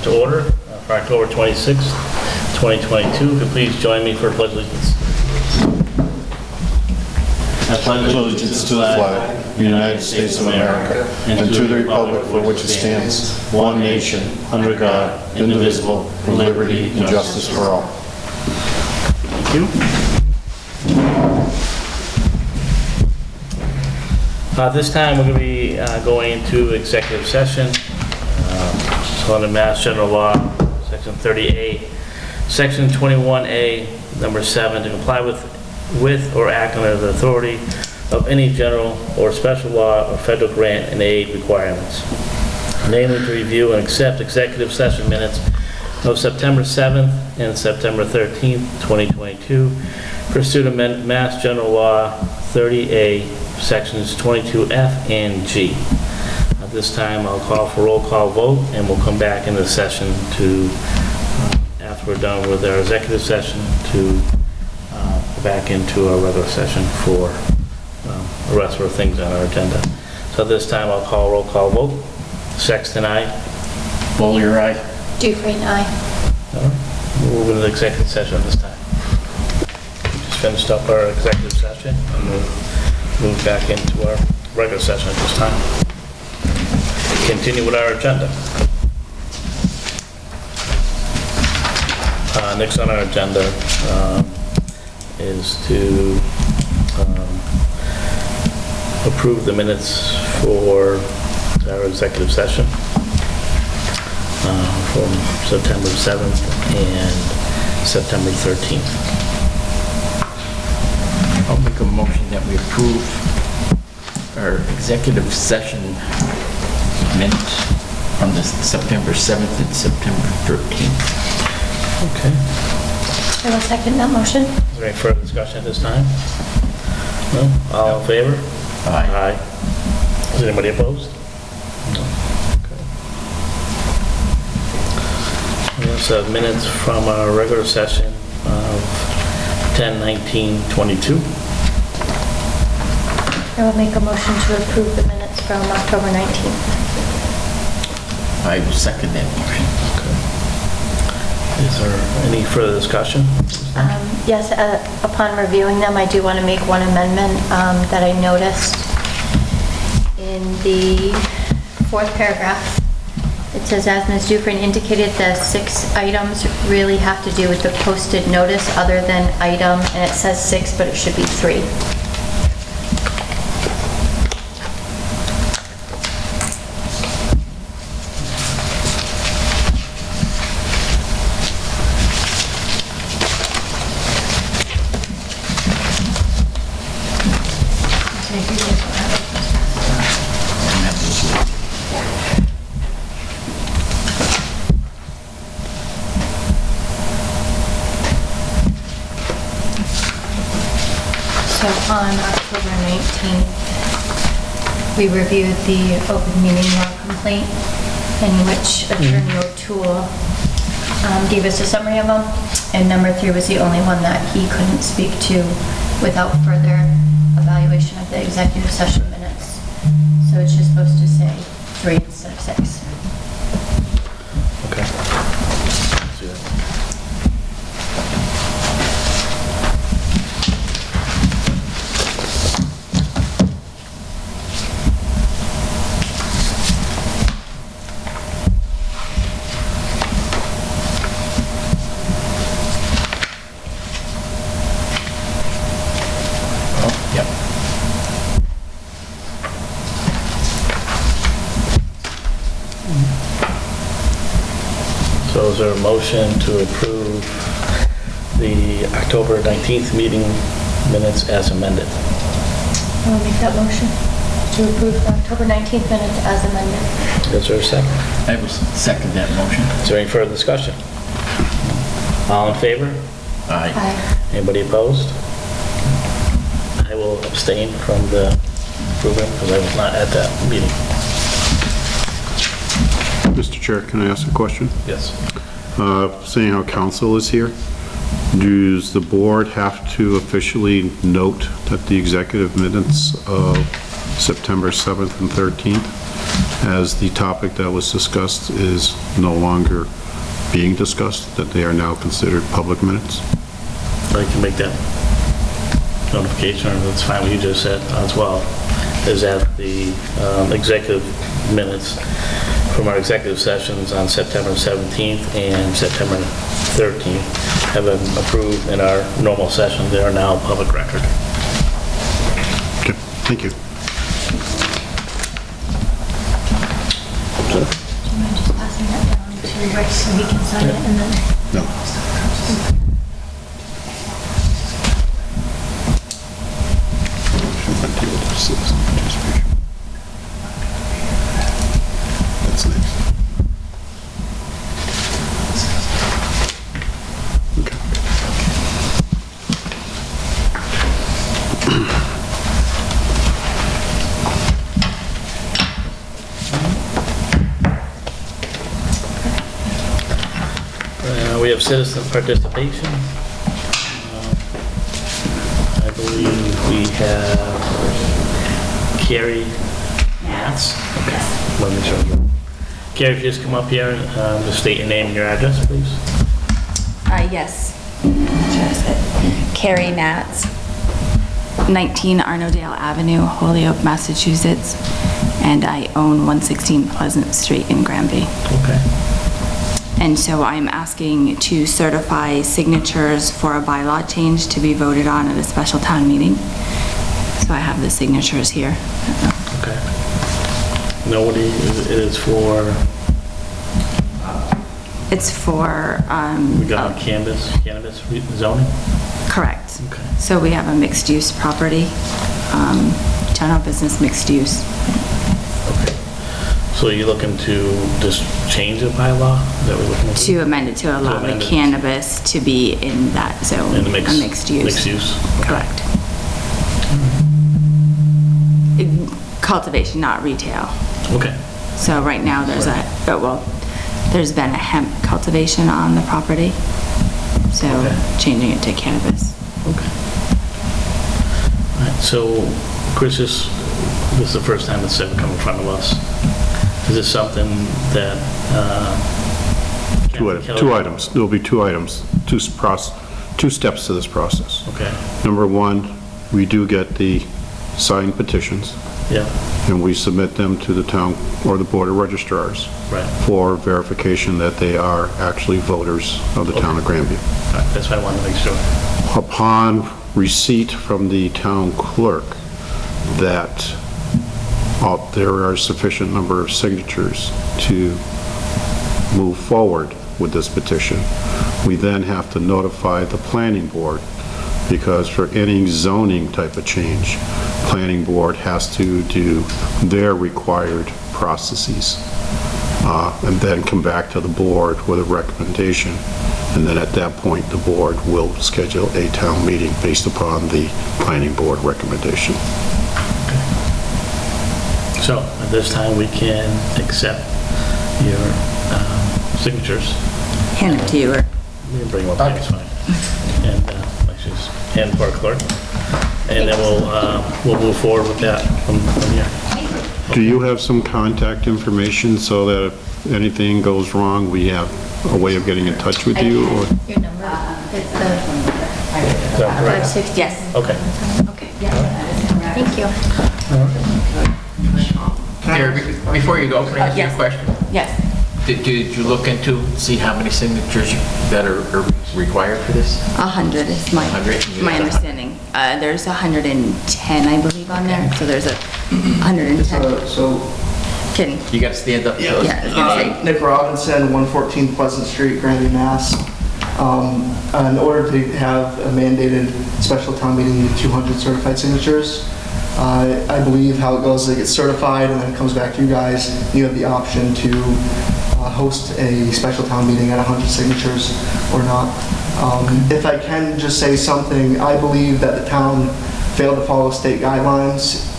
to order for October 26th, 2022. If you please join me for pledge allegiance. I pledge allegiance to the flag of the United States of America and to the republic for which it stands, one nation, under God, indivisible, with liberty and justice for all. Thank you. This time we're going to be going into executive session. So under Mass General Law, Section 30A, Section 21A, number 7, to comply with or act under the authority of any general or special law or federal grant and aid requirements. Namely, to review and accept executive session minutes of September 7th and September 13th, 2022, pursuant to Mass General Law 30A, Sections 22F and G. At this time, I'll call for roll call vote, and we'll come back into session to, after we're done with our executive session, to go back into our regular session for the rest of the things on our agenda. So at this time, I'll call roll call vote. Sexton, aye. Bowler, aye. Dufresne, aye. We'll move into the executive session this time. We just finished up our executive session, and we'll move back into our regular session at this time. Continue with our agenda. Next on our agenda is to approve the minutes for our executive session from September 7th and September 13th. I'll make a motion that we approve our executive session minutes from the September 7th and September 13th. Okay. I will second that motion. Is there any further discussion at this time? No? All in favor? Aye. Aye. Is anybody opposed? No. Okay. We also have minutes from our regular session of 10/19/22. I will make a motion to approve the minutes from October 19th. I will second that motion. Is there any further discussion? Yes, upon reviewing them, I do want to make one amendment that I noticed in the fourth paragraph. It says, as Ms. Dufresne indicated, the 6 items really have to do with the posted notice other than item, and it says 6, but it should be 3. On October 19th, we reviewed the open meeting law complaint in which Attorney O'Toole gave us a summary of them, and number 3 was the only one that he couldn't speak to without further evaluation of the executive session minutes. So it's just supposed to say 3 instead of 6. Okay. See that. So is there a motion to approve the October 19th meeting minutes as amended? I will make that motion to approve the October 19th minutes as amended. Is there a second? I will second that motion. Is there any further discussion? All in favor? Aye. Aye. Anybody opposed? I will abstain from the approval because I was not at that meeting. Mr. Chair, can I ask a question? Yes. Seeing how council is here, does the board have to officially note that the executive minutes of September 7th and 13th as the topic that was discussed is no longer being discussed, that they are now considered public minutes? So you can make that notification, or that's fine what you just said as well, is that the executive minutes from our executive sessions on September 17th and September 13th have been approved in our normal session. They are now public record. Okay, thank you. Do you mind just passing that down to Rich so he can sign it and then? No. That's next. Okay. We have citizen participation. I believe we have Carrie Matz. Okay. Let me show you. Carrie, if you just come up here and just state your name and your address, please. Yes. Carrie Matz, 19 Arnodale Avenue, Holyoke, Massachusetts, and I own 116 Pleasant Street in Granby. Okay. And so I'm asking to certify signatures for a bylaw change to be voted on at a special town meeting. So I have the signatures here. Okay. Nobody, it is for, It's for, we got cannabis zoning? correct. Okay. So we have a mixed-use property, general business mixed use. Okay. So you're looking to just change the bylaw? Is that what we're looking to? To amend it to allow the amend it. cannabis to be in that zone. In the a mixed use. Mixed use? Okay. Correct. Cultivation, not retail. Okay. So right now there's there's been a hemp cultivation on the property. So Okay. changing it to cannabis. Okay. All right, so Chris, this is the first time it's ever come in front of us. Is this something that, Two items. There'll be two items, two steps to this process. Okay, Number one, we do get the signed petitions, yeah, and we submit them to the town or the board of registrars right. for verification that they are actually voters of the town of Granby. All right, that's what I wanted to make sure. Upon receipt from the town clerk that there are a sufficient number of signatures to move forward with this petition, we then have to notify the planning board, because for any zoning type of change, planning board has to do their required processes, and then come back to the board with a recommendation. And then at that point, the board will schedule a town meeting based upon the planning board recommendation. So at this time, we can accept your signatures. Hand it to you, or We can bring them up, it's fine. And actually, just hand it to our clerk. And then we'll move forward with that from here. Do you have some contact information so that if anything goes wrong, we have a way of getting in touch with you? Or Your number, it's the Is that correct? 560. yes. Okay. Okay, yeah. Thank you. Gary, before you go, can I ask you a Yes. question? Yes. Did you look into, see how many signatures that are required for this? 100 is my 100? my understanding. There's 110, I believe, on there. So there's a 110. So, Kidding. You gotta stand up. Yeah, I was gonna say. Nick Robinson, 114 Pleasant Street, Granby, Mass. In order to have a mandated special town meeting, you need 200 certified signatures. I believe how it goes, it gets certified and then it comes back to you guys. You have the option to host a special town meeting at 100 signatures or not. If I can just say something, I believe that the town failed to follow state guidelines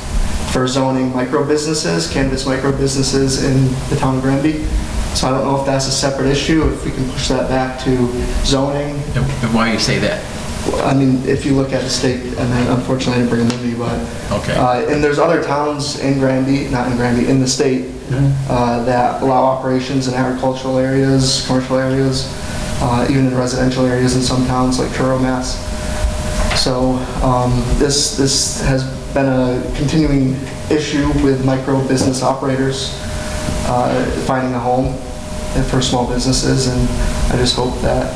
for zoning micro businesses, cannabis micro businesses in the town of Granby. So I don't know if that's a separate issue, if we can push that back to zoning. And why you say that? I mean, if you look at the state, and then unfortunately I didn't bring them with me, but, Okay. and there's other towns in Granby, not in Granby, in the state, that allow operations in agricultural areas, commercial areas, even in residential areas in some towns like Truro, Mass. So this has been a continuing issue with micro business operators finding a home for small businesses, and I just hope that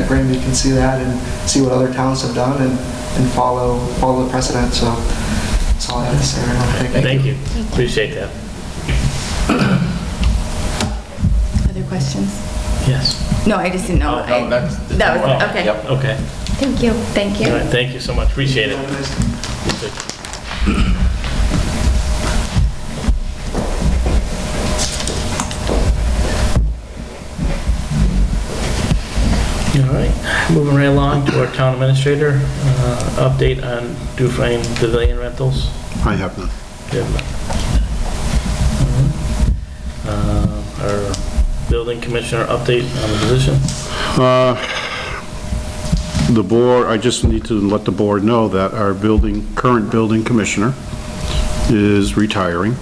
Granby can see that and see what other towns have done and follow the precedent. So that's all I have to say right now. Thank you. Appreciate that. Other questions? Yes. No, I just didn't know. No, that's That was, all. okay. Yep. Okay. Thank you, thank All you. right, thank you so much. Appreciate it. Have a nice day. All right, moving right along to our town administrator, update on Dufresne Pavilion rentals. I have none. Good. Our building commissioner update on the position. The board, I just need to let the board know that our current building commissioner is retiring.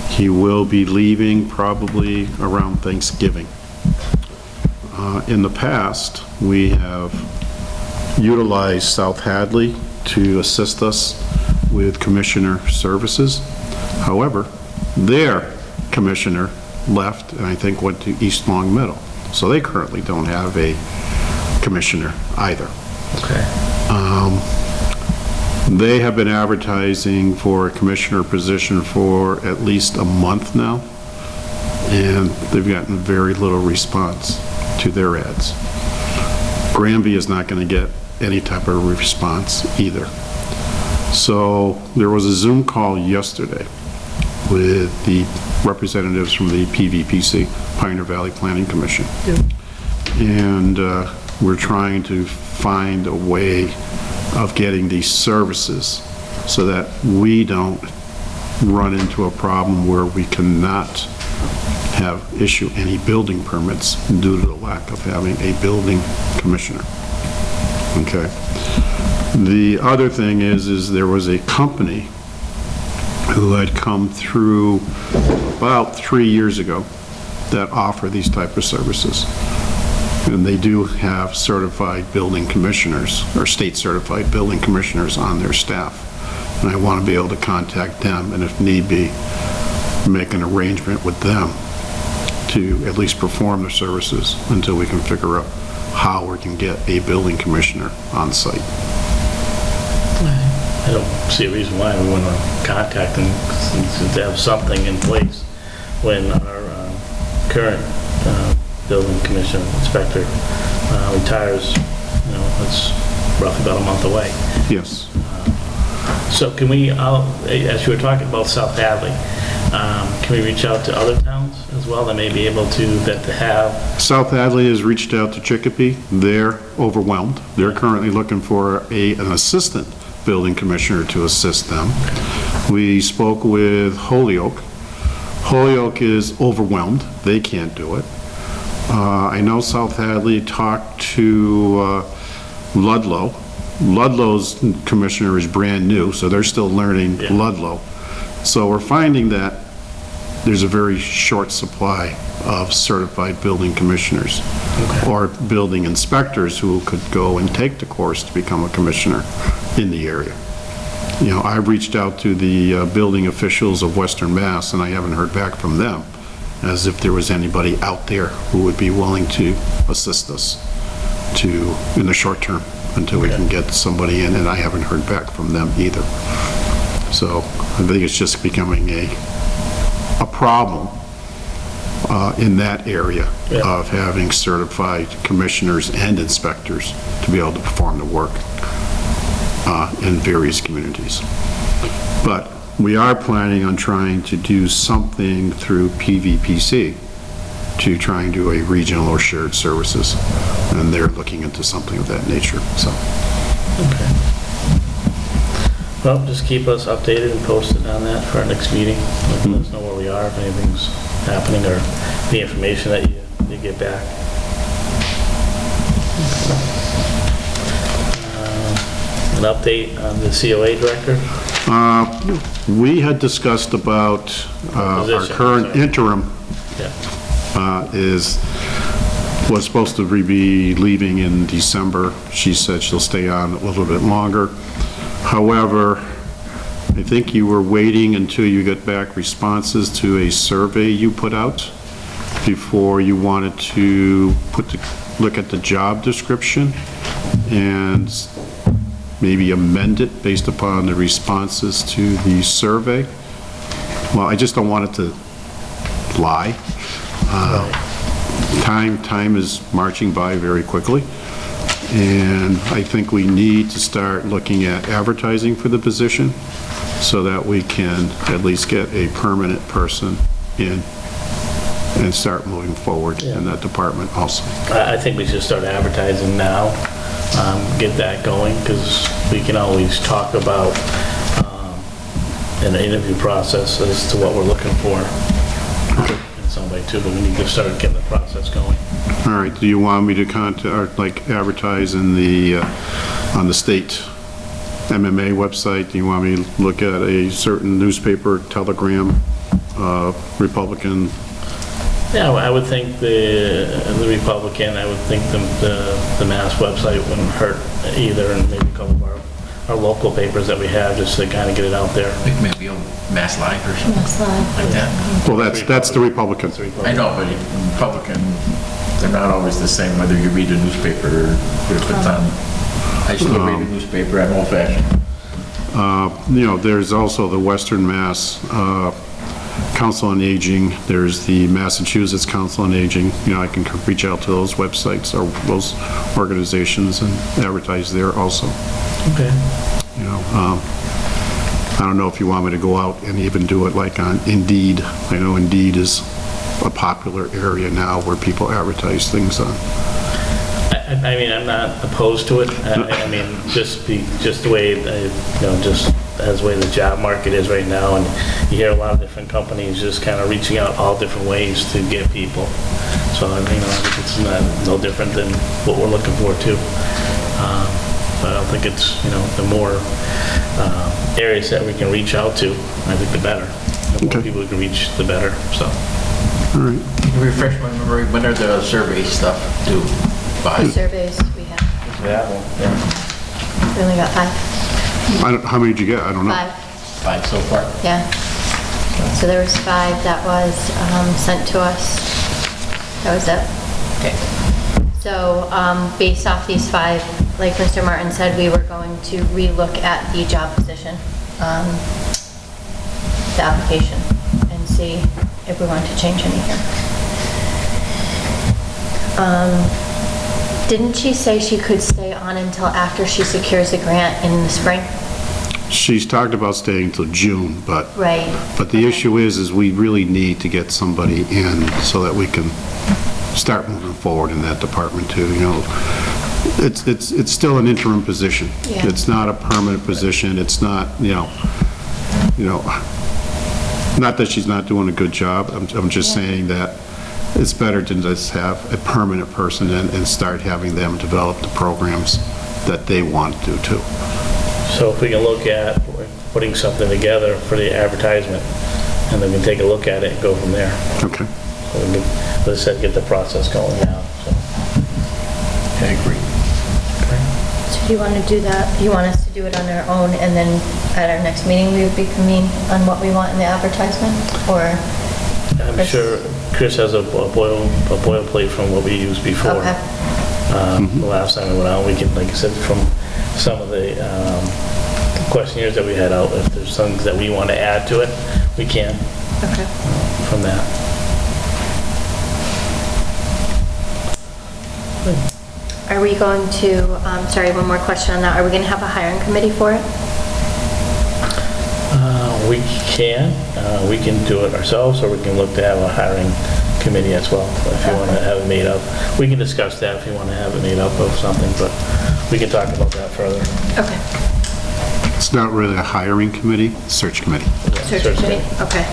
He will be leaving probably around Thanksgiving. In the past, we have utilized South Hadley to assist us with commissioner services. However, their commissioner left and I think went to East Long Meadow. So they currently don't have a commissioner either. Okay. They have been advertising for a commissioner position for at least a month now, and they've gotten very little response to their ads. Granby is not going to get any type of response either. So there was a Zoom call yesterday with the representatives from the PVPC, Pioneer Valley Planning Commission. And we're trying to find a way of getting these services so that we don't run into a problem where we cannot issue any building permits due to the lack of having a building commissioner. Okay. The other thing is there was a company who had come through about 3 years ago that offer these type of services. And they do have certified building commissioners or state certified building commissioners on their staff. And I want to be able to contact them and if need be, make an arrangement with them to at least perform the services until we can figure out how we can get a building commissioner on site. I don't see a reason why we want to contact them since they have something in place when our current building commissioner inspector retires. You know, it's roughly about a month away. Yes. So can we, as you were talking about South Hadley, can we reach out to other towns as well that may be able to, that to have? South Hadley has reached out to Chicopee. They're overwhelmed. They're currently looking for an assistant building commissioner to assist them. We spoke with Holyoke. Holyoke is overwhelmed. They can't do it. I know South Hadley talked to Ludlow. Ludlow's commissioner is brand new, so they're still learning Ludlow. So we're finding that there's a very short supply of certified building commissioners or building inspectors who could go and take the course to become a commissioner in the area. You know, I've reached out to the building officials of Western Mass and I haven't heard back from them as if there was anybody out there who would be willing to assist us in the short term until we can get somebody in, and I haven't heard back from them either. So I think it's just becoming a problem in that area of having certified commissioners and inspectors to be able to perform the work in various communities. But we are planning on trying to do something through PVPC to try and do a regional or shared services, and they're looking into something of that nature. So. Okay. Well, just keep us updated and posted on that for our next meeting. Let us know where we are, if anything's happening, or the information that you get back. an update on the COA director? We had discussed about our Position, current sorry. interim Yeah. was supposed to be leaving in December. She said she'll stay on a little bit longer. However, I think you were waiting until you got back responses to a survey you put out before you wanted to look at the job description and maybe amend it based upon the responses to the survey. Well, I just don't want it to lie. Time is marching by very quickly, and I think we need to start looking at advertising for the position so that we can at least get a permanent person in and start moving forward in that department also. I think we should start advertising now, get that going, because we can always talk about in the interview process as to what we're looking for in some way too, but we need to start getting the process going. All right, do you want me to advertise in on the state MMA website? Do you want me to look at a certain newspaper, Telegram, Republican? Yeah, I would think the Republican, I would think the Mass website wouldn't hurt either, and maybe a couple of our local papers that we have, just to kind of get it out there. Like maybe a Mass Live or something Mass Live. like that. Well, that's the Republican. I know, but Republican, they're not always the same, whether you read a newspaper or if it's on. I still read a newspaper, I'm old fashioned. There's also the Western Mass Council on Aging, there's the Massachusetts Council on Aging. I can reach out to those websites or those organizations and advertise there also. Okay. I don't know if you want me to go out and even do it like on Indeed. I know Indeed is a popular area now where people advertise things on. I mean, I'm not opposed to it. I mean, just the way, just as the way the job market is right now, and you hear a lot of different companies just kind of reaching out all different ways to get people. So, I think it's no different than what we're looking for too. But I don't think it's, the more areas that we can reach out to, I think the better. The more people we can reach, the better, so. All right. Can you refresh my memory, when are the survey stuff due by? The surveys we have. Yeah. We only got 5. How many did you get? I don't know. 5 so far? Yeah. So there was 5 that was sent to us. That was it. Okay. So based off these 5, like Mr. Martin said, we were going to relook at the job position, the application, and see if we want to change anything. Didn't she say she could stay on until after she secures a grant in the spring? She's talked about staying until June, but Right. But the issue is we really need to get somebody in so that we can start moving forward in that department too. It's still an interim position. Yeah. It's not a permanent position. It's not, not that she's not doing a good job. I'm just saying that it's better to just have a permanent person in and start having them develop the programs that they want to do too. So if we can look at putting something together for the advertisement, and then we can take a look at it and go from there. Okay. So we can, as I said, get the process going now, so. I agree. So do you want to do that? You want us to do it on our own, and then at our next meeting, we would reconvene on what we want in the advertisement? Or? I'm sure Chris has a boilerplate from what we used before. Okay. The last time we went out, we can, like I said, from some of the questionnaires that we had out, if there's things that we want to add to it, we can. Okay. From that. Are we going to, sorry, one more question on that. Are we going to have a hiring committee for it? We can do it ourselves, or we can look to have a hiring committee as well, if you want to have it made up. We can discuss that if you want to have it made up of something, but we can talk about that further. Okay. It's not really a hiring committee, search committee. Search committee, okay.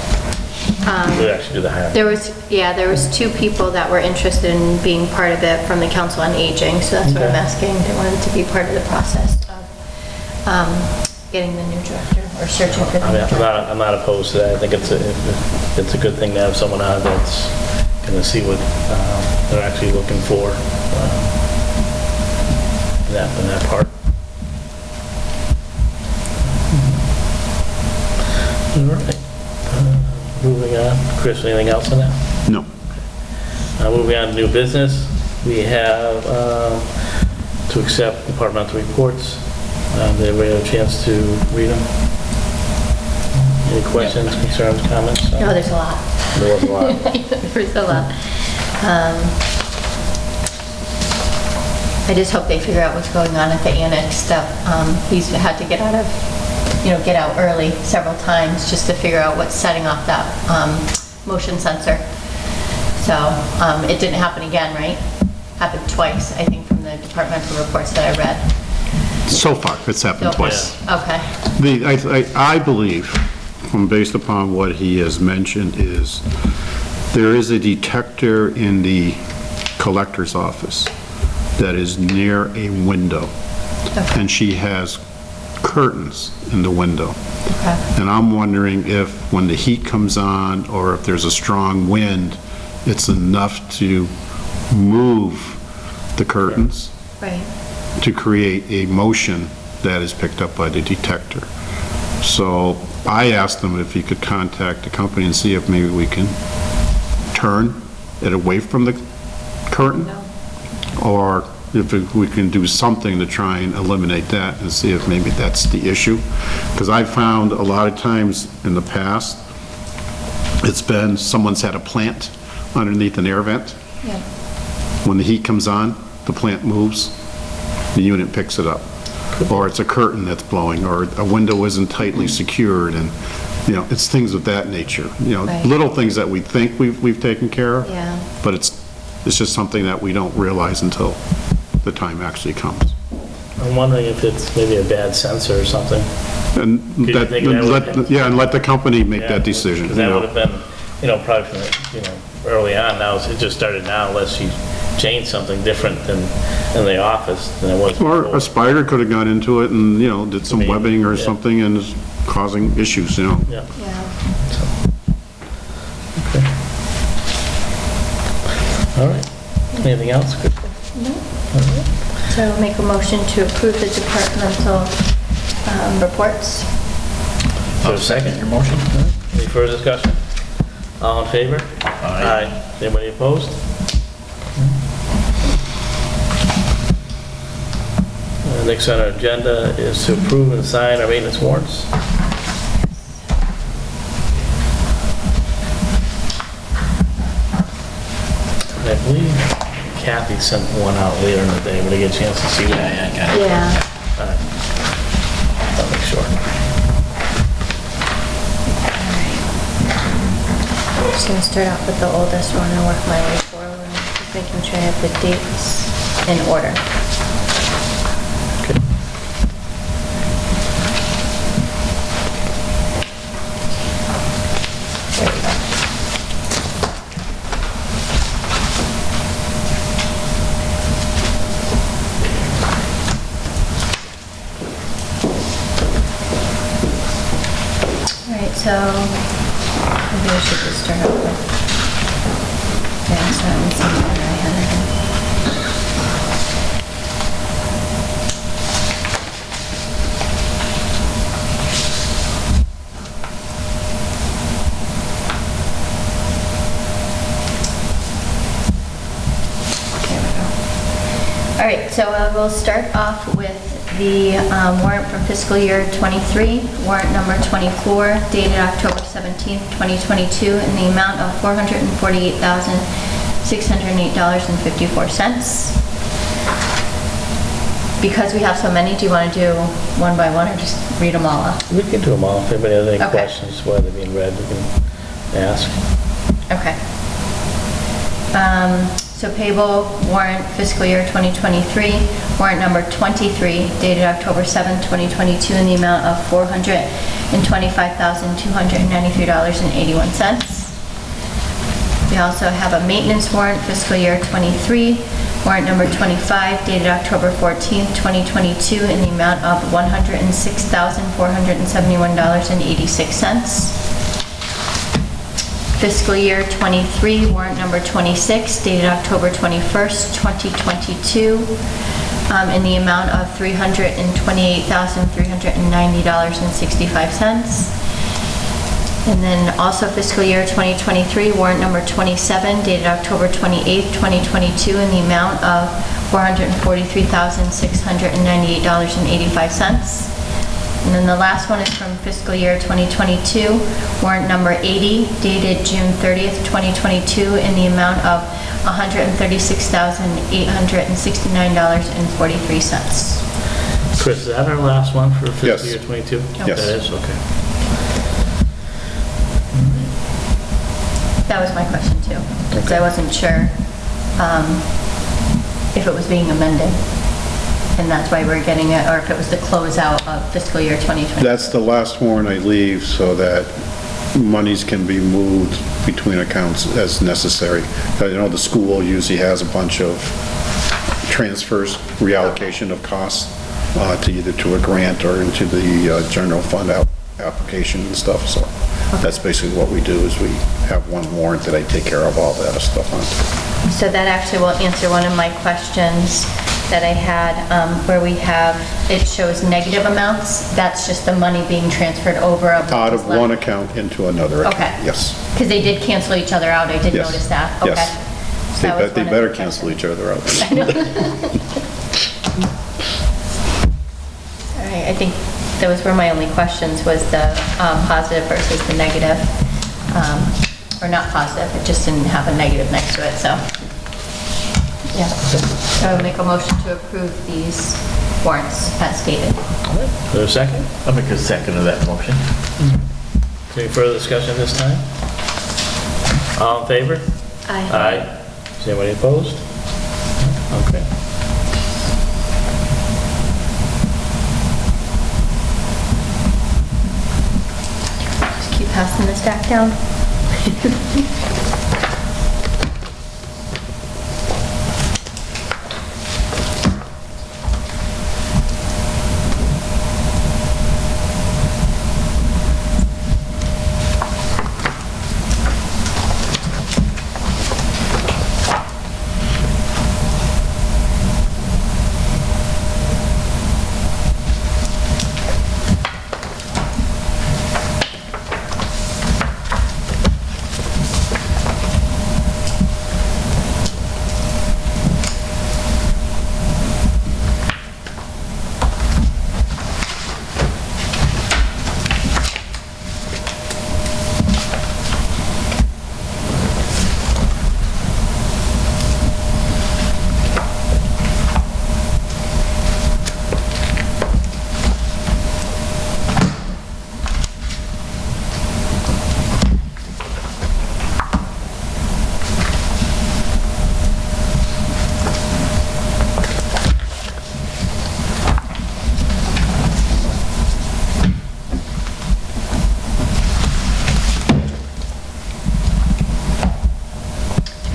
We'd actually do the hiring. There was 2 people that were interested in being part of it from the Council on Aging, so that's what I'm asking. They wanted to be part of the process of getting the new director or searching for the I new mean, director. I'm not opposed to that. I think it's a good thing to have someone on that's gonna see what they're actually looking for in that part. All right. Moving on. Chris, anything else on that? No. Moving on to new business, we have to accept departmental reports. Did everybody have a chance to read them? Any questions, concerns, comments? No, there's a lot. There was a lot. There's a lot. I just hope they figure out what's going on at the annex stuff. He's had to get out early several times just to figure out what's setting off that motion sensor. So it didn't happen again, right? Happened twice, I think, from the departmental reports that I read. So far, it's happened So- twice. Okay. I believe, based upon what he has mentioned, is there is a detector in the collector's office that is near a window, Okay. and she has curtains in the window. Okay. And I'm wondering if, when the heat comes on, or if there's a strong wind, it's enough to move the curtains Right. to create a motion that is picked up by the detector. So I asked him if he could contact the company and see if maybe we can turn it away from the curtain, No. or if we can do something to try and eliminate that and see if maybe that's the issue. Because I found a lot of times in the past, it's been someone's had a plant underneath an air vent. Yeah. When the heat comes on, the plant moves, the unit picks it up. Or it's a curtain that's blowing, or a window isn't tightly secured, and, it's things of that nature. Right. Little things that we think we've taken care of. Yeah. But it's just something that we don't realize until the time actually comes. I'm wondering if it's maybe a bad sensor or something. And you that, think that would- and let the company make Yeah, that decision. 'cause that would have been, probably from, early on. Now, it just started now, unless you changed something different than in the office than it was Or before. a spider could have gone into it and, did some Maybe, webbing or yeah. something and is causing issues, Yeah. Yeah. All right. Anything else, Chris? No. So I'll make a motion to approve the departmental reports. I'll second Your motion? Any further discussion? All in favor? Aye. Anybody opposed? Next on our agenda is to approve and sign our maintenance warrants. I believe Kathy sent one out later in the day. When I get a chance to see that. Yeah, I got it. Yeah. All right. I'll make sure. I'm just gonna start out with the oldest one and work my way forward, just making sure I have the dates in order. Okay. There we go. All right, so maybe I should just start out with, yeah, so that was the order I had it in. There we go. All right, so we'll start off with the warrant for fiscal year '23, warrant number 24, dated October 17th, 2022, in the amount of $448,608.54. Because we have so many, do you want to do one by one or just read them all off? We can do them all. If anybody has any Okay. questions while they're being read, we can ask. Okay. So payable warrant fiscal year 2023, warrant number 23, dated October 7th, 2022, in the amount of $425,293.81. We also have a maintenance warrant fiscal year '23, warrant number 25, dated October 14th, 2022, in the amount of $106,471.86. Fiscal year '23, warrant number 26, dated October 21st, 2022, in the amount of $328,390.65. And then also fiscal year 2023, warrant number 27, dated October 28th, 2022, in the amount of $443,698.85. And then the last one is from fiscal year 2022, warrant number 80, dated June 30th, 2022, in the amount of $136,869.43. Chris, is that our last one for fiscal Yes. year '22? Yes. That is, okay. That was my question too, because I wasn't sure if it was being amended, and that's why we're getting it, or if it was the closeout of fiscal year 2020. That's the last warrant I leave so that monies can be moved between accounts as necessary. You know, the school usually has a bunch of transfers, reallocation of costs to either to a grant or into the general fund application and stuff, so that's basically what we do, is we have one warrant that I take care of all that stuff on. So that actually will answer one of my questions that I had, where we have, it shows negative amounts. That's just the money being transferred over. Out of one account into another account. Okay. Yes. Because they did cancel each other out, I did Yes. notice that. Yes. Okay. So that was They one of better the cancel questions. each other out. All right, I think those were my only questions, was the positive versus the negative. Or not positive, it just didn't have a negative next to it, so. Yeah. So I would make a motion to approve these warrants as stated. Is there a second? I'll make a second of that motion. Any further discussion this time? All in favor? Aye. Is anybody opposed? Okay. Just keep passing the stack down.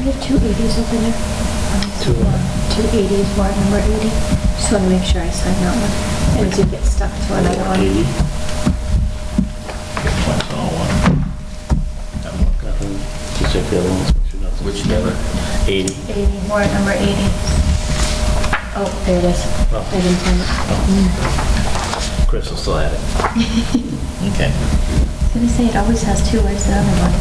We have two 80s over there. Two what? Two 80s, warrant number 80. Just want to make sure I sign that one. And do get stuck to another one. 80. What's all one? Nothing. Just check the other ones. Make sure nothing. Which number? 80. 80, warrant number 80. Oh, there it is. Oh. I didn't sign it. Chris will still have it. Okay. I was gonna say, it always has two, where's the other one?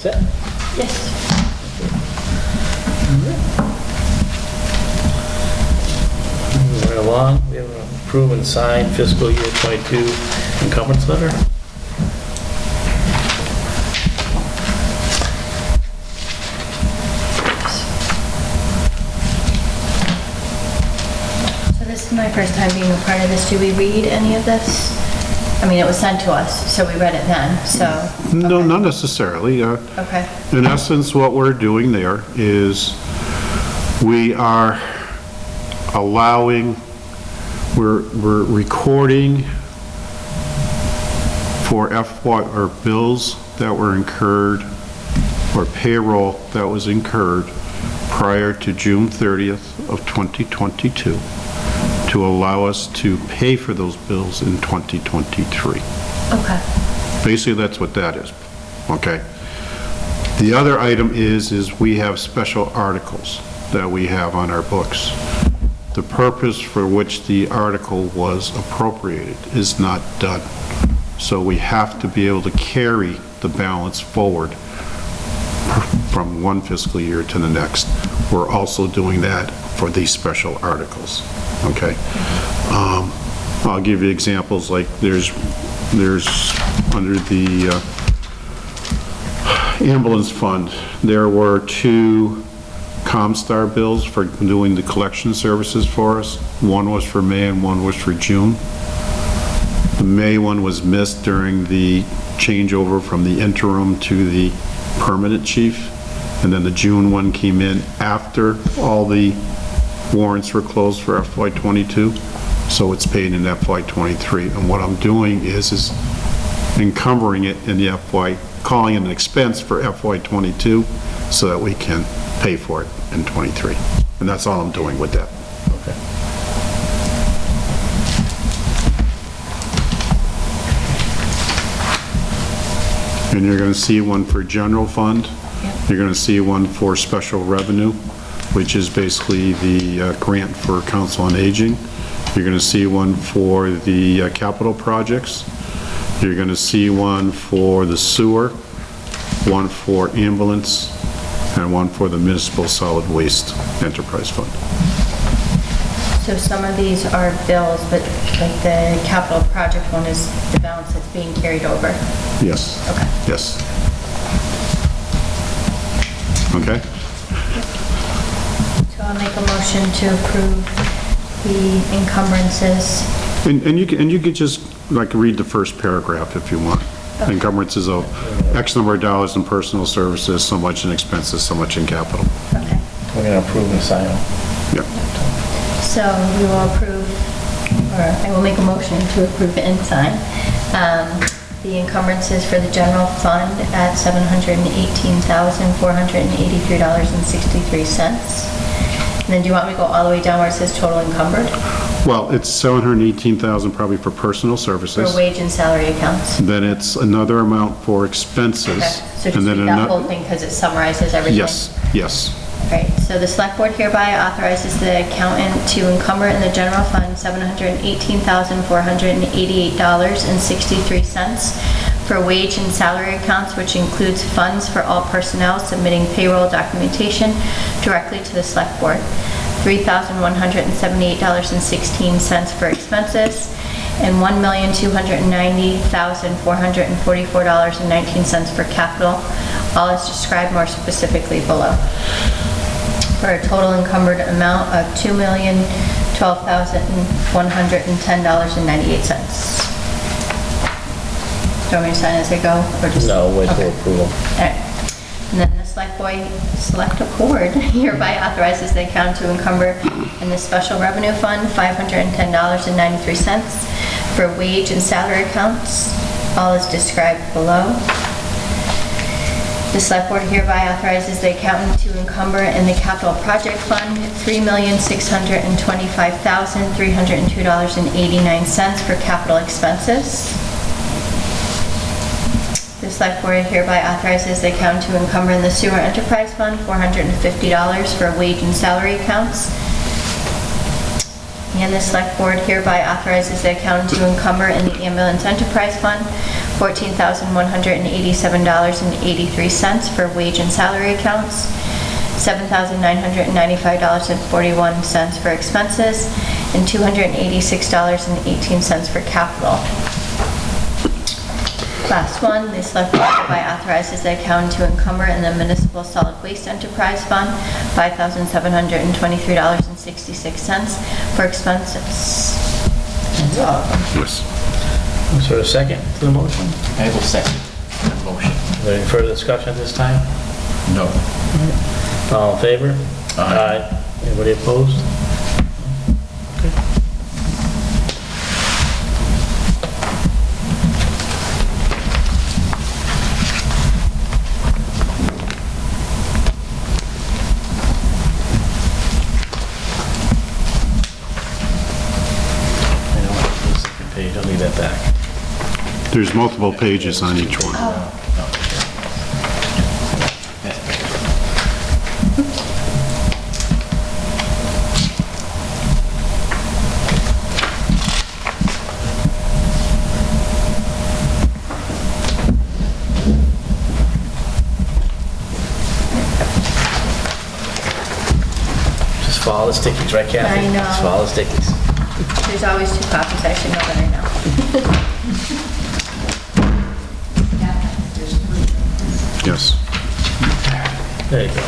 Set? Yes. Moving right along, we have an approve and sign fiscal year 22 encumbrance letter. So this is my first time being a part of this. Do we read any of this? I mean, it was sent to us, so we read it then, so. No, okay. not necessarily. Okay, In essence, what we're doing there is we are allowing, we're recording for FY, or bills that were incurred, or payroll that was incurred prior to June 30th of 2022, to allow us to pay for those bills in 2023. okay. Basically, that's what that is, okay? The other item is we have special articles that we have on our books. The purpose for which the article was appropriated is not done. So we have to be able to carry the balance forward from one fiscal year to the next. We're also doing that for these special articles, okay? I'll give you examples, like there's under the ambulance fund, there were 2 Comstar bills for doing the collection services for us. One was for May and one was for June. The May one was missed during the changeover from the interim to the permanent chief. And then the June one came in after all the warrants were closed for FY22. So it's paid in FY23. And what I'm doing is encumbering it in the calling it an expense for FY22 so that we can pay for it in 23. And that's all I'm doing with that. Okay. And you're going to see one for general fund. You're going to see one for special revenue, which is basically the grant for Council on Aging. You're going to see one for the capital projects. You're going to see one for the sewer, one for ambulance, and one for the municipal solid waste enterprise fund. So some of these are bills, but like the capital project one is the balance that's being carried over. Yes. Okay. Yes. Okay? So I'll make a motion to approve the encumbrances. And you could just like read the first paragraph if you want. Okay. Encumbrances of X number of dollars in personal services, so much in expenses, so much in capital. Okay. We're gonna approve and sign them. Yeah. So we will approve, or I will make a motion to approve and sign the encumbrances for the general fund at $718,483.63. And then do you want me to go all the way down where it says total encumbered? Well, it's 718,000 probably for personal services. For wage and salary accounts? Then it's another amount for expenses. Okay, so just and then read that ano- whole thing because it summarizes everything? Yes, yes. Right, so the select board hereby authorizes the accountant to encumber in the general fund $718,488.63 for wage and salary accounts, which includes funds for all personnel submitting payroll documentation directly to the select board, $3,178.16 for expenses, and $1,290,444.19 for capital, all is described more specifically below, for a total encumbered amount of $2,012,110.98. Do you want me to sign as I go, or just? No, wait till Okay. approval. All right. And then the select board hereby authorizes the account to encumber in the special revenue fund $510.93 for wage and salary accounts. All is described below. The select board hereby authorizes the accountant to encumber in the capital project fund $3,625,302.89 for capital expenses. The select board hereby authorizes the accountant to encumber in the sewer enterprise fund $450 for wage and salary accounts. And the select board hereby authorizes the accountant to encumber in the ambulance enterprise fund $14,187.83 for wage and salary accounts, $7,995.41 for expenses, and $286.18 for capital. Last one, the select board hereby authorizes the accountant to encumber in the municipal solid waste enterprise fund $5,723.66 for expenses. That's all of them. Yes. Is there a second to the motion? I will second the motion. Is there any further discussion at this time? No. All in favor? Aye. Anybody opposed? Okay. I know, the second page, I'll leave that back. There's multiple pages on each one. Just follow the stickies, right, Kathy? I know. Just follow the stickies. There's always 2 copies, I should know better now. Yes. There you go.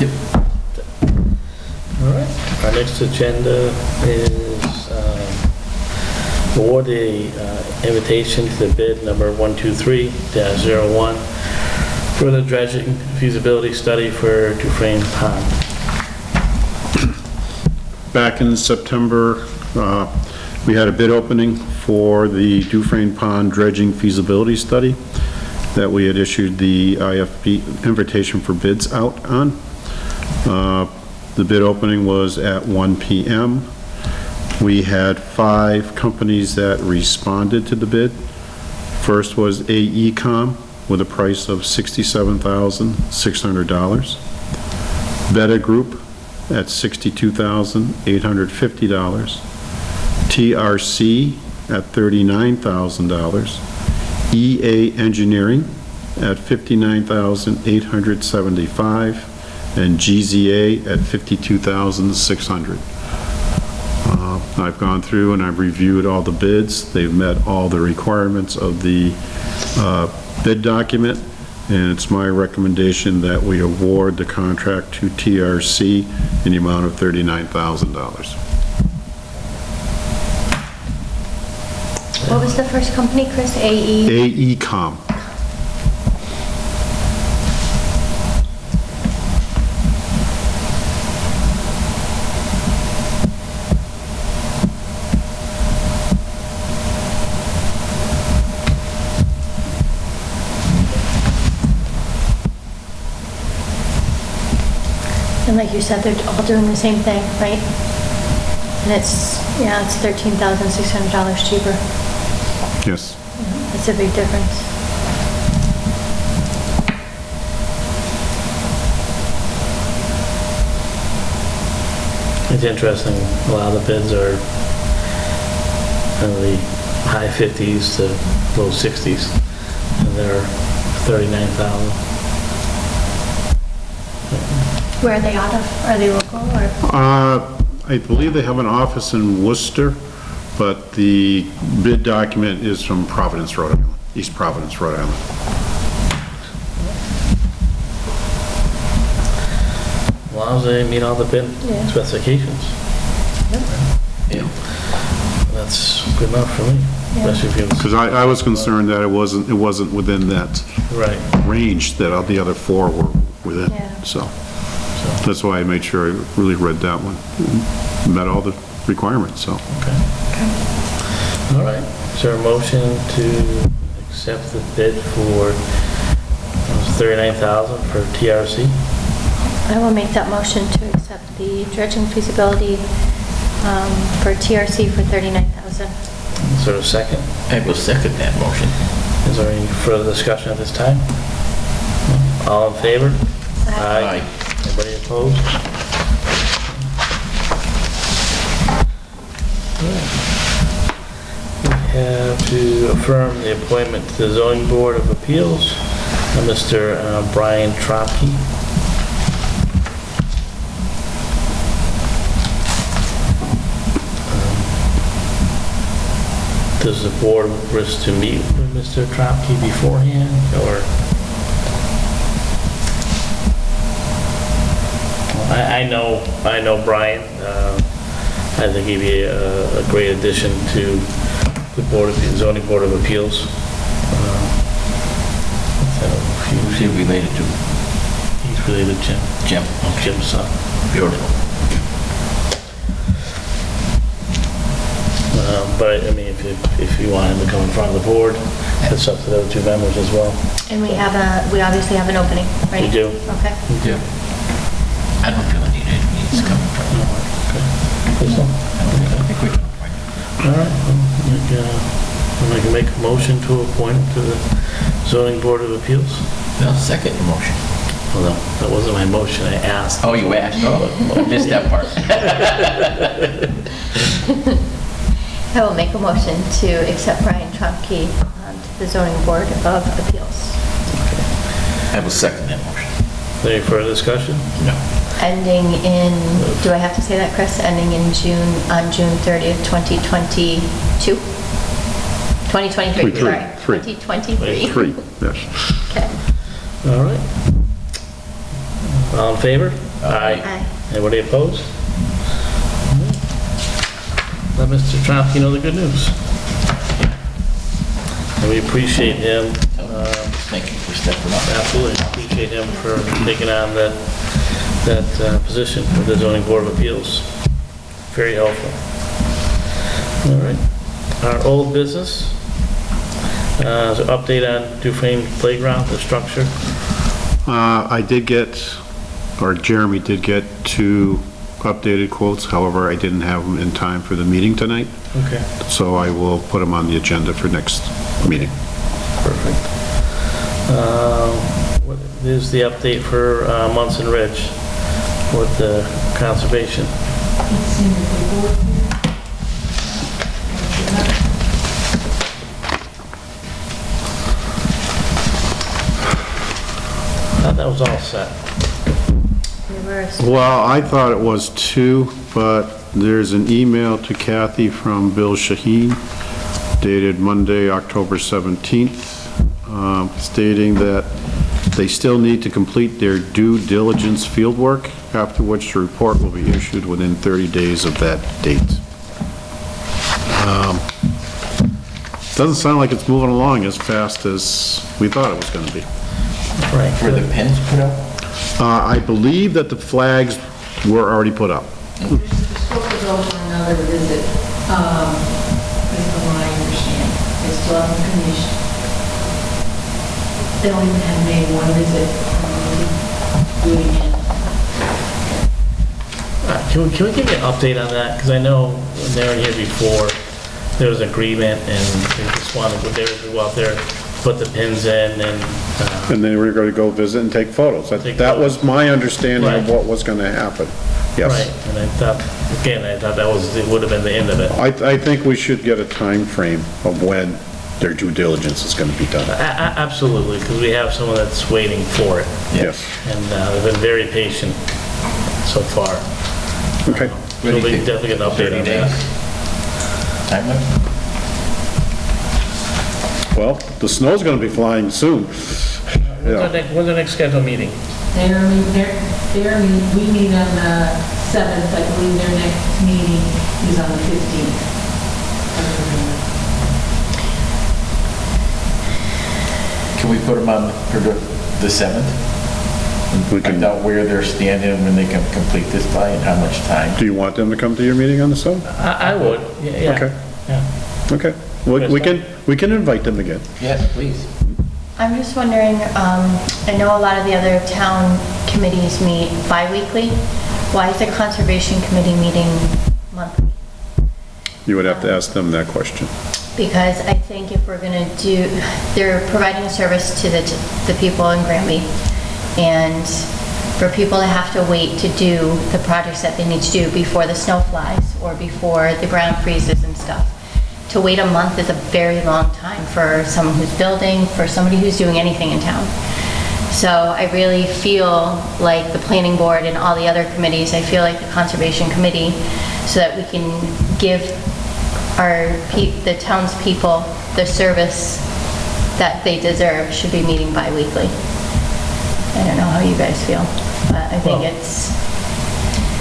Yep. All right. Our next agenda is award the invitation to the bid number 123-01 for the dredging feasibility study for Dufresne Pond. Back in September, we had a bid opening for the Dufresne Pond dredging feasibility study that we had issued the IFB invitation for bids out on. The bid opening was at 1 p.m. We had 5 companies that responded to the bid. First was AECom with a price of $67,600. Beta Group at $62,850. TRC at $39,000. EA Engineering at $59,875. And GZA at $52,600. I've gone through and I've reviewed all the bids. They've met all the requirements of the bid document, and it's my recommendation that we award the contract to TRC in the amount of $39,000. What was the first company, Chris? AE? AECom. And like you said, they're all doing the same thing, right? And it's $13,600 cheaper. Yes. It's a big difference. It's interesting, a lot of the bids are in the high 50s to low 60s, and they're 39,000. Where are they out of? Are they local or? I believe they have an office in Worcester, but the bid document is from Providence, Rhode Island, East Providence, Rhode Island. As long as they meet all the bid Yeah. specifications. Yeah. That's good enough for me, especially if you... Because I was concerned that it wasn't within that Right. range that all the other four were within, Yeah. so. That's why I made sure I really read that one. Met all the requirements, so. Okay. All right. Is there a motion to accept the bid for $39,000 for TRC? I will make that motion to accept the dredging feasibility for TRC for $39,000. Is there a second? I will second that motion. Is there any further discussion at this time? All in favor? Aye. Anybody opposed? We have to affirm the appointment to the Zoning Board of Appeals of Mr. Brian Tropke. Does the board wish to meet with Mr. Tropke beforehand, or? I know Brian. I think he'd be a great addition to the Zoning Board of Appeals. Who's he related to? He's related to Jim. Jim. Jim's son. Beautiful. But I mean, if you want him to come in front of the board, it's up to the other two members as well. And we obviously have an opening, right? We do. Okay. Yeah. I don't feel the need it needs to come in front of the board. Crystal? I think we can appoint him. All right. I can make a motion to appoint him to the Zoning Board of Appeals. I'll second the motion. Well, no, that wasn't my motion. I asked. Oh, you asked? Oh, I missed that part. I will make a motion to accept Brian Trumke to the Zoning Board of Appeals. I will second that motion. Any further discussion? No. Ending in, do I have to say that, Chris? Ending in on June 30th, 2022? 2023, sorry. Three. 2023. 3, yes. Okay. All right. All in favor? Aye. Anybody opposed? Let Mr. Tropke know the good news. And we appreciate him. Thank you for stepping up. Absolutely appreciate him for taking on that position for the Zoning Board of Appeals. Very helpful. All right. Our old business, so update on Dufresne Playground, the structure. I did get, or Jeremy did get 2 updated quotes, however, I didn't have them in time for the meeting tonight, Okay. so I will put them on the agenda for next meeting. Perfect. What is the update for Munson Ridge with the conservation? That was all set. Well, I thought it was 2, but there's an email to Kathy from Bill Shaheen dated Monday, October 17th, stating that They still need to complete their due diligence fieldwork, after which the report will be issued within 30 days of that date. Doesn't sound like it's moving along as fast as we thought it was going to be. Right. Were the pins put up? I believe that the flags were already put up. We're supposed to go for another visit, based on what I understand. They still haven't finished. They only have made one visit. Do it again. Can we give you an update on that? Because I know when they were here before, there was agreement and they just wanted, they would go out there, put the pins in and... And then we were going to go visit and take photos. That was my understanding of what was going to happen. Yes. Right, and I thought, again, I thought that was, it would have been the end of it. I think we should get a time frame of when their due diligence is going to be done. Absolutely, because we have someone that's waiting for it. Yes. And they've been very patient so far. Okay. So we can definitely get an update on that. Time limit? Well, the snow's going to be flying soon. When's the next scheduled meeting? We meet on the 7th, I believe their next meeting is on the 15th. Can we put them on for the 7th? We can. Find out where they're standing and when they can complete this by and how much time. Do you want them to come to your meeting on the 7th? I would, yeah. Okay. Yeah. Okay. We can invite them again. Yes, please. I'm just wondering, I know a lot of the other town committees meet bi-weekly. Why is the Conservation Committee meeting monthly? You would have to ask them that question. Because I think if we're gonna do, they're providing a service to the people in Granby. And for people to have to wait to do the projects that they need to do before the snow flies or before the ground freezes and stuff, to wait a month is a very long time for someone who's building, for somebody who's doing anything in town. So I really feel like the planning board and all the other committees, I feel like the Conservation Committee, so that we can give the townspeople the service that they deserve, should be meeting bi-weekly. I don't know how you guys feel, but I think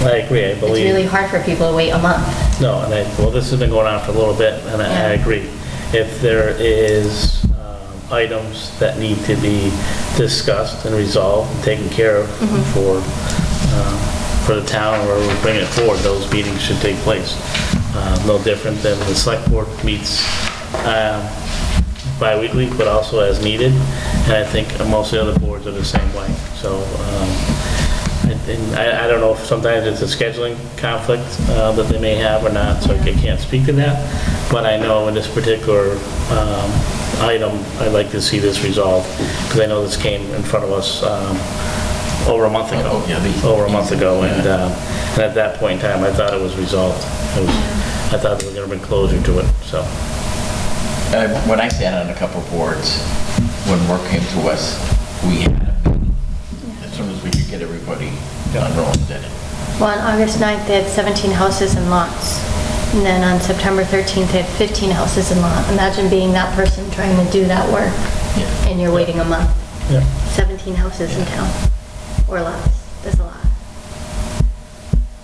I agree, I believe. it's really hard for people to wait a month. No, and well, this has been going on for a little bit, and I agree. If there is items that need to be discussed and resolved and taken care of for the town, or we're bringing it forward, those meetings should take place. No different than the select board meets bi-weekly, but also as needed. And I think most of the other boards are the same way. So I don't know if sometimes it's a scheduling conflict that they may have or not, so I can't speak to that. But I know in this particular item, I'd like to see this resolved, because I know this came in front of us over a month ago. And at that point in time, I thought it was resolved. I thought there was going to be closure to it, so. When I sat on a couple boards, when work came to us, we had a meeting. As soon as we could get everybody enrolled in it. Well, on August 9th, they had 17 houses and lots. And then on September 13th, they had 15 houses and lots. Imagine being that person trying to do that work, and you're waiting a month. 17 houses in town, or lots. That's a lot.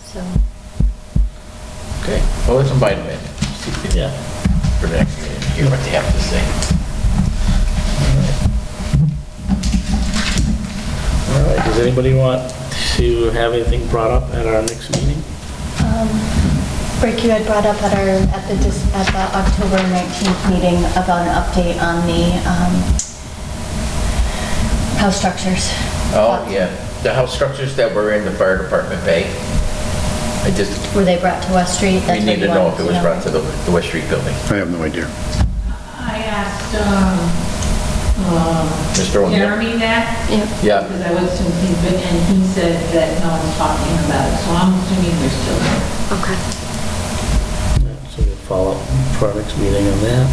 So. Okay, well, let's invite them in. Yeah. For the next meeting, hear what they have to say. All right, does anybody want to have anything brought up at our next meeting? Rick, you had brought up at the October 19th meeting about an update on the house structures. Oh, yeah, the house structures that were in the fire department bay. Were they brought to West Street? We need to know if it was brought to the West Street building. I have no idea. I asked Mr. O'Neill? Jeremy that, Yeah. because I was thinking, and he said that no one's talking about it, so I'm assuming they're still there. Okay. So we'll follow up for our next meeting on that.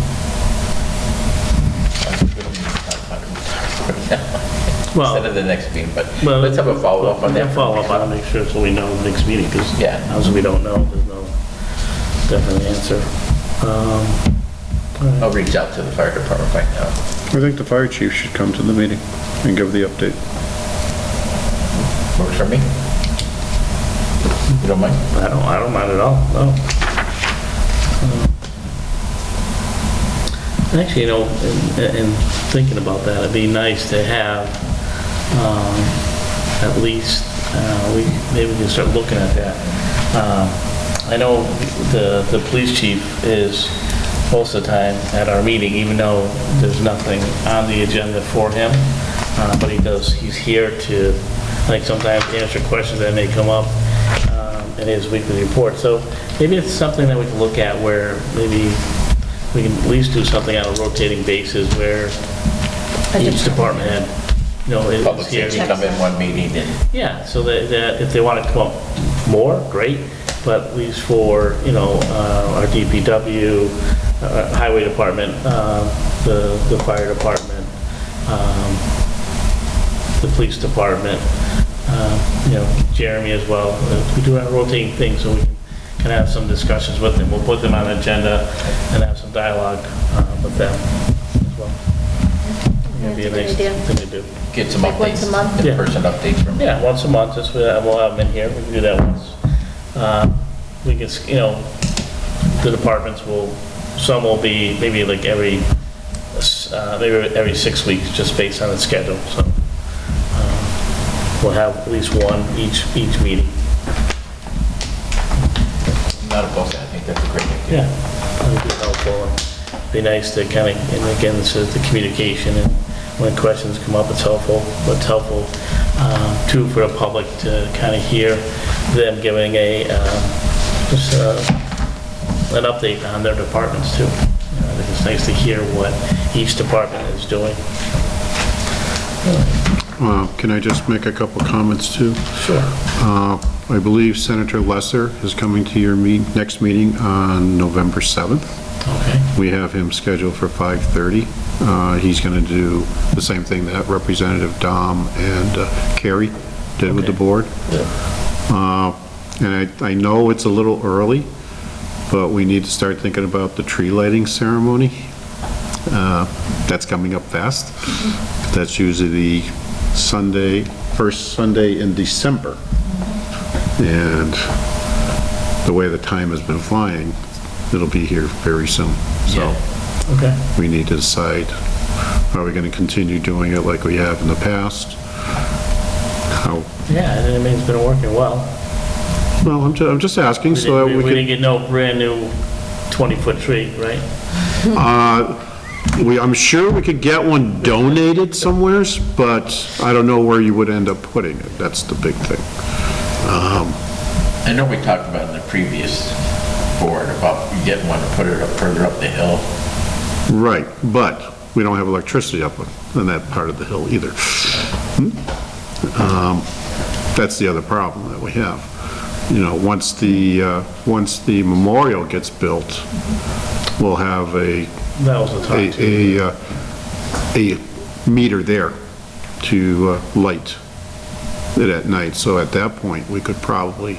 Instead of the next meeting, but Well, let's have a follow-up on that. Follow up on it, make sure so we know the next meeting, because Yeah. as we don't know, there's no definite answer. I'll reach out to the fire department right now. I think the fire chief should come to the meeting and give the update. Works for me. You don't mind? I don't mind at all, no. Actually, you know, in thinking about that, it'd be nice to have, at least, maybe we can start looking at that. I know the police chief is most of the time at our meeting, even though there's nothing on the agenda for him, but he's here to, like, sometimes answer questions that may come up in his weekly report. So maybe it's something that we can look at where maybe we can at least do something on a rotating basis where each department head, you know, Public is here. safety come in one meeting and Yeah, so that if they want to come up more, great, but at least for, you know, our DPW, highway department, the fire department, the police department, you know, Jeremy as well. We do a rotating thing so we can have some discussions with them. We'll put them on the agenda and have some dialogue with them as well. It'd be a nice thing to do. get some Like once updates. a month? In-person updates from Yeah, once a month, just, we'll have them in here, we can do that once. We can, you know, the departments will, some will be maybe like every 6 weeks, just based on the schedule, so. We'll have at least one each meeting. Not opposed to that. I think that's a great idea. Yeah, that would be helpful, and be nice to kind of, and again, this is the communication, and when questions come up, it's helpful, but it's helpful, too, for the public to kind of hear them giving just an update on their departments, too. I think it's nice to hear what each department is doing. Can I just make a couple comments too? Sure. I believe Senator Lesser is coming to your next meeting on November 7th. Okay. We have him scheduled for 5:30. He's going to do the same thing that Representative Dom and Carrie did with the board. Yeah. And I know it's a little early, but we need to start thinking about the tree lighting ceremony. That's coming up fast. That's usually the first Sunday in December. And the way the time has been flying, it'll be here very soon. So Okay. we need to decide, are we going to continue doing it like we have in the past? How, Yeah, I mean, it's been working well. well, I'm just asking We so that didn't, we we can... didn't get no brand new 20-foot tree, right? I'm sure we could get one donated somewheres, but I don't know where you would end up putting it. That's the big thing. I know we talked about in the previous board about getting one to put it up further up the hill. Right, but we don't have electricity up on that part of the hill either. That's the other problem that we have. You know, once the memorial gets built, we'll have That was the talk, too. a meter there to light it at night. So at that point, we could probably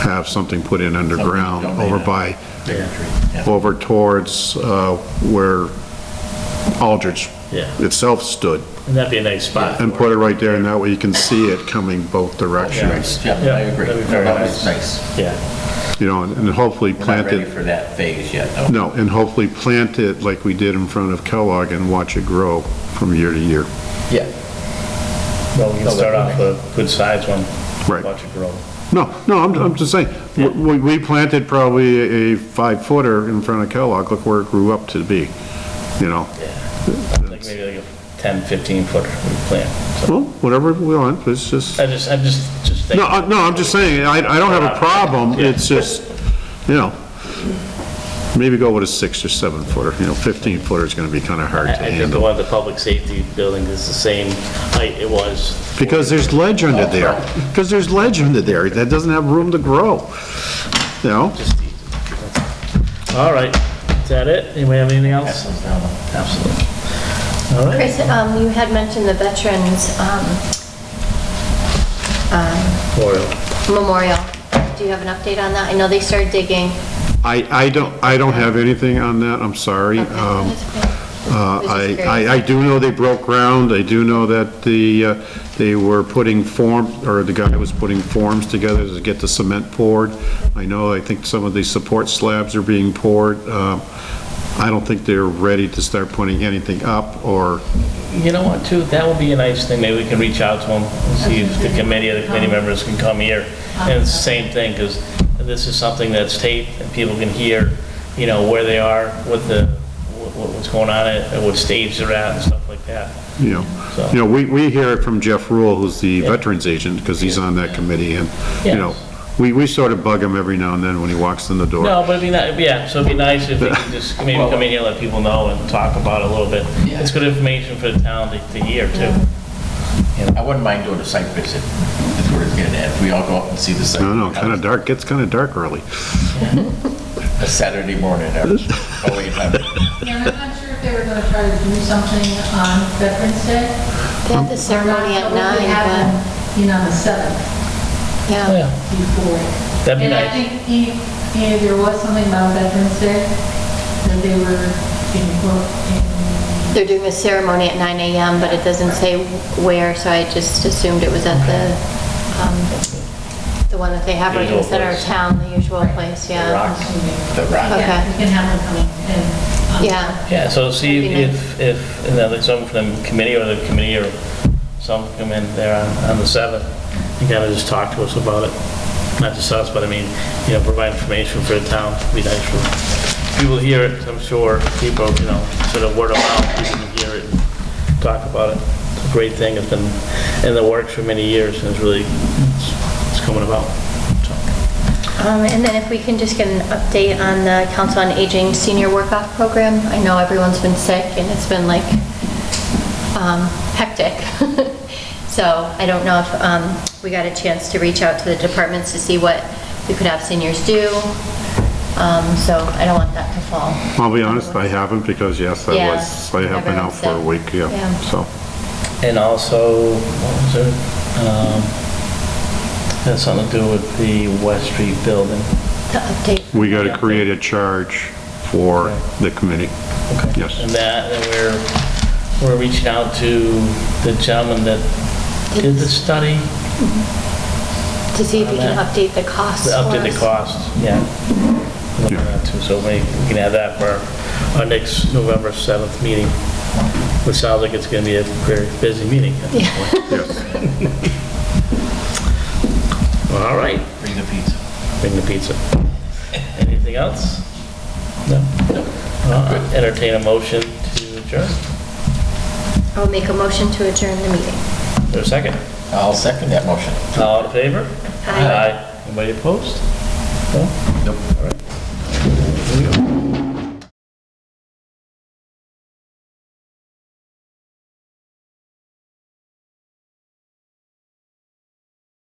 have something put in underground Something over donated. by, Yeah. over towards where Aldrich Yeah. itself stood, And that'd be a nice spot. and put it right there, and that way you can see it coming both directions. Yeah, I agree. that'd be very That was nice. nice. Yeah. You know, and hopefully We're not plant ready it, for that phase yet, though. no, and hopefully plant it like we did in front of Kellogg and watch it grow from year to year. Yeah. Well, we can start off with a good size one. Right. Watch it grow. No, I'm just saying, we planted probably a 5-footer in front of Kellogg, look where it grew up to be, you know? Like maybe like a 10, 15 footer we plant. So Well, whatever we want, it's just, I'm just thinking. no, I'm just saying, I don't have a problem, it's just, you know, maybe go with a 6 or 7 footer, you know, 15 footer is gonna be kinda hard I to think the handle. one at the public safety building is the same height it was. Because there's ledge under there, that doesn't have room to grow, you know? All right, is that it? Anybody have anything else? Pass those down. Absolutely. All right. Chris, you had mentioned the Veterans Memorial. Memorial. Do you have an update on that? I know they started digging. I don't have anything on that, I'm sorry. I do know they broke ground, I do know that they were putting the guy was putting forms together to get the cement poured. I think some of the support slabs are being poured. I don't think they're ready to start putting anything up, or... You know what, too, that would be a nice thing, maybe we can reach out to them and see if the committee or the committee members can come here. And it's the same thing, because this is something that's taped, and people can hear, where they are, what's going on, and what stage they're at, and stuff like that. We hear it from Jeff Rule, who's the veterans agent, because he's on that committee, and, we sort of bug him every now and then when he walks in the door. No, but it'd be nice, so it'd be nice if they could just maybe come in here and let people know and talk about it a little bit. It's good information for the town to hear, too. I wouldn't mind doing a site visit, that's where it's getting at. We all go up and see the site. No, kind of dark, gets kind of dark early. A Saturday morning, Yeah, I'm not sure if they were gonna try to do something on Veterans Day. They had the ceremony at 9, We have but, them, the 7th yeah. before. That'd be And I nice. think there was something about Veterans Day that they were in. They're doing the ceremony at 9 a.m., but it doesn't say where, so I just assumed it was at the one that they have right in the center of town, the usual place, yeah. The Rock. Okay. Yeah, we can have them come and. Yeah. Yeah, so see That'd be if someone from the committee or some come in there on the 7th, and kind of just talk to us about it. Not just us, but provide information for the town. It'd be nice for people to hear it. I'm sure people, sort of word of mouth, people can hear it and talk about it. It's a great thing. It's been in the works for many years, and it's coming about. So. And then if we can just get an update on the Council on Aging Senior Work-Off Program. I know everyone's been sick and it's been like hectic. So I don't know if we got a chance to reach out to the departments to see what we could have seniors do. So I don't want that to fall. I'll be honest, I haven't, because yes, I have been out for a week, Yeah. so. And also, what was it? Has something to do with the West Street building. To update. We got to create a charge for the committee. Okay. Yes. And we're reaching out to the gentleman that did the study. To see if we can update the costs. Update the costs, yeah. Looking at that too, so we can have that for our next November 7th meeting, which sounds like it's going to be a very busy meeting at this point. Yes. Well, all right. Bring the pizza. Bring the pizza. Anything else? No? Entertain a motion to adjourn. I will make a motion to adjourn the meeting. Is there a second? I'll second that motion. All in favor? Aye. Anybody opposed? No? Nope. All right.